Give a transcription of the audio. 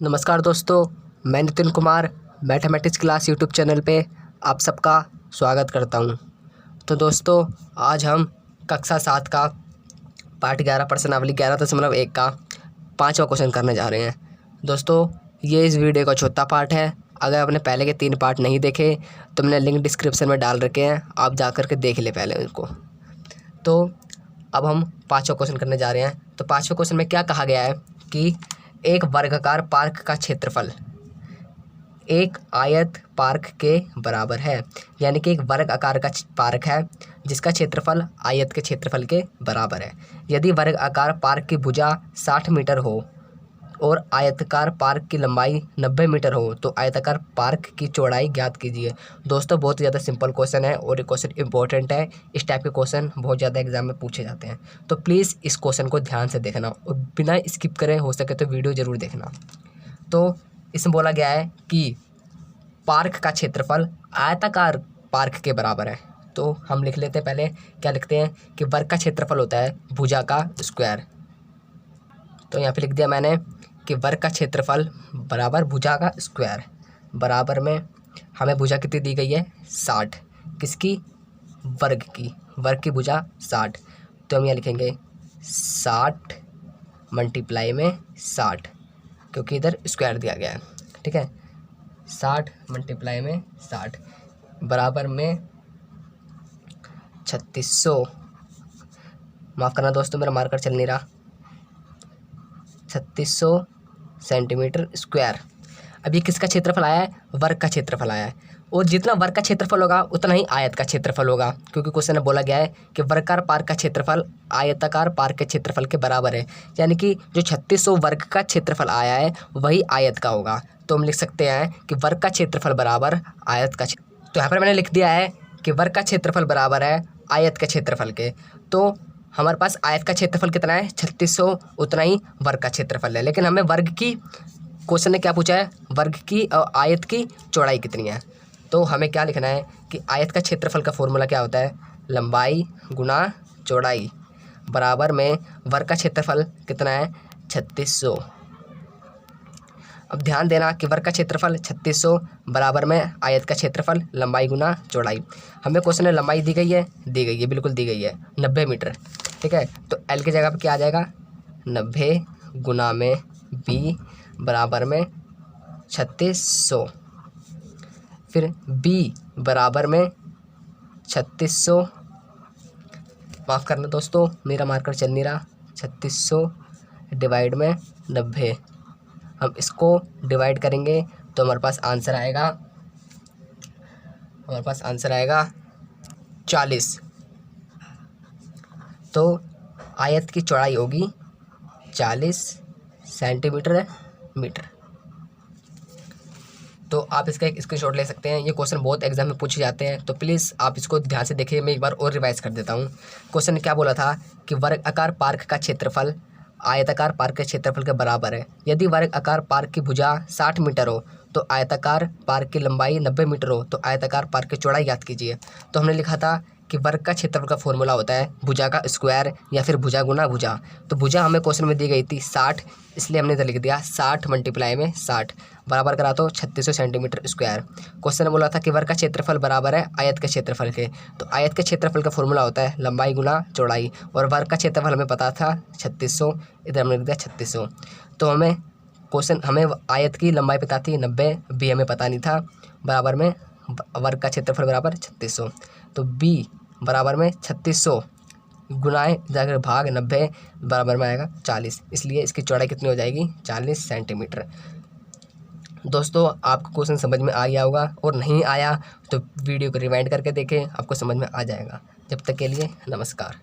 नमस्कार दोस्तों, मैं Nitin Kumar mathematics class YouTube channel पे आप सबका स्वागत करता हूँ। तो दोस्तों, आज हम कक्षा 7 का पाठ 11 प्रश्नावली 11.1 का 5वां क्वेश्चन करने जा रहे हैं। दोस्तों, ये इस वीडियो का चौथा पार्ट है। अगर आपने पहले के 3 पार्ट नहीं देखे तो मैंने लिंक डिस्क्रिप्शन में डाल रखे हैं, आप जा कर के देख ले पहले उनको। तो अब हम 5वां क्वेश्चन करने जा रहे हैं। तो 5वें क्वेश्चन में क्या कहा गया है कि एक वर्गाकार पार्क का क्षेत्रफल एक आयत पार्क के बराबर है। यानी कि एक वर्ग आकार का पार्क है जिसका क्षेत्रफल आयत के क्षेत्रफल के बराबर है। यदि वर्ग आकार पार्क की भुजा 60 मीटर हो और आयताकार पार्क की लंबाई 90 मीटर हो तो आयताकार पार्क की चौड़ाई ज्ञात कीजिए। दोस्तों, बहुत ज़्यादा सिंपल क्वेश्चन है और ये क्वेश्चन इंपॉर्टेंट है। इस टाइप के क्वेश्चन बहुत ज़्यादा एग्जाम में पूछे जाते हैं, तो प्लीज़ इस क्वेश्चन को ध्यान से देखना और बिना स्किप करे हो सके तो वीडियो ज़रूर देखना। तो इसमें बोला गया है कि पार्क का क्षेत्रफल आयताकार पार्क के बराबर है। तो हम लिख लेते हैं, पहले क्या लिखते हैं कि वर्ग का क्षेत्रफल होता है भुजा का स्क्वायर। तो यहाँ पे लिख दिया मैंने कि वर्ग का क्षेत्रफल बराबर भुजा का स्क्वायर। बराबर में हमें भुजा कितनी दी गई है? 60। किसकी? वर्ग की भुजा 60। तो हम यहाँ लिखेंगे 60 मल्टीप्लाई में 60, क्योंकि इधर स्क्वायर दिया गया है। ठीक है, 60 मल्टीप्लाई में 60 बराबर में 3600। माफ़ करना दोस्तों, मेरा मार्कर चल नहीं रहा। 3600 सेंटीमीटर स्क्वायर। अब ये किसका क्षेत्रफल आया है? वर्ग का क्षेत्रफल आया है। और जितना वर्ग का क्षेत्रफल होगा उतना ही आयत का क्षेत्रफल होगा, क्योंकि क्वेश्चन में बोला गया है कि वर्गाकार पार्क का क्षेत्रफल आयताकार पार्क के क्षेत्रफल के बराबर है। यानी कि जो 3600 वर्ग का क्षेत्रफल आया है वही आयत का होगा। तो हम लिख सकते हैं कि वर्ग का क्षेत्रफल बराबर आयत का। तो यहाँ पर मैंने लिख दिया है कि वर्ग का क्षेत्रफल बराबर है आयत के क्षेत्रफल के। तो हमारे पास आयत का क्षेत्रफल कितना है? 3600, उतना ही वर्ग का क्षेत्रफल है। लेकिन हमें वर्ग की, क्वेश्चन ने क्या पूछा है? वर्ग की और आयत की चौड़ाई कितनी है। तो हमें क्या लिखना है कि आयत का क्षेत्रफल का फॉर्मूला क्या होता है? लंबाई गुना चौड़ाई बराबर में वर्ग का क्षेत्रफल कितना है? 3600। अब ध्यान देना कि वर्ग का क्षेत्रफल 3600 बराबर में आयत का क्षेत्रफल लंबाई गुना चौड़ाई। हमें क्वेश्चन में लंबाई दी गई है, बिल्कुल दी गई है 90 मीटर। ठीक है, तो एल की जगह पर क्या आ जाएगा? 90 गुना में बी बराबर में 3600। फिर बी बराबर में 3600, माफ़ करना दोस्तों, मेरा मार्कर चल नहीं रहा। 3600 डिवाइड में 90, हम इसको डिवाइड करेंगे तो हमारे पास आंसर आएगा 40। तो आयत की चौड़ाई होगी 40 सेंटीमीटर मीटर। तो आप इसका एक स्क्रीनशॉट ले सकते हैं। ये क्वेश्चन बहुत एग्जाम में पूछे जाते हैं, तो प्लीज़ आप इसको ध्यान से देखिए। मैं एक बार और रिवाइज कर देता हूँ। क्वेश्चन ने क्या बोला था कि वर्ग आकार पार्क का क्षेत्रफल आयताकार पार्क के क्षेत्रफल के बराबर है। यदि वर्ग आकार पार्क की भुजा 60 मीटर हो तो आयताकार पार्क की लंबाई 90 मीटर हो तो आयताकार पार्क की चौड़ाई ज्ञात कीजिए। तो हमने लिखा था कि वर्ग का क्षेत्रफल का फॉर्मूला होता है भुजा का स्क्वायर या फिर भुजा गुना भुजा। तो भुजा हमें क्वेश्चन में दी गई थी 60, इसलिए हमने इधर लिख दिया 60 मल्टीप्लाई में 60 बराबर करा तो 3600 सेंटीमीटर स्क्वायर। क्वेश्चन ने बोला था कि वर्ग का क्षेत्रफल बराबर है आयत के क्षेत्रफल के। तो आयत के क्षेत्रफल का फॉर्मूला होता है लंबाई गुना चौड़ाई, और वर्ग का क्षेत्रफल हमें पता था 3600, इधर हमने लिख दिया 3600। तो हमें आयत की लंबाई पता थी 90, बी हमें पता नहीं था। बराबर में वर्ग का क्षेत्रफल बराबर 3600, तो बी बराबर में 3600 गुनाए जाकर भाग 90 बराबर में आएगा 40। इसलिए इसकी चौड़ाई कितनी हो जाएगी? 40 सेंटीमीटर। दोस्तों, आपको क्वेश्चन समझ में आ गया होगा, और नहीं आया तो वीडियो को रिवाइंड करके देखें, आपको समझ में आ जाएगा। जब तक के लिए नमस्कार।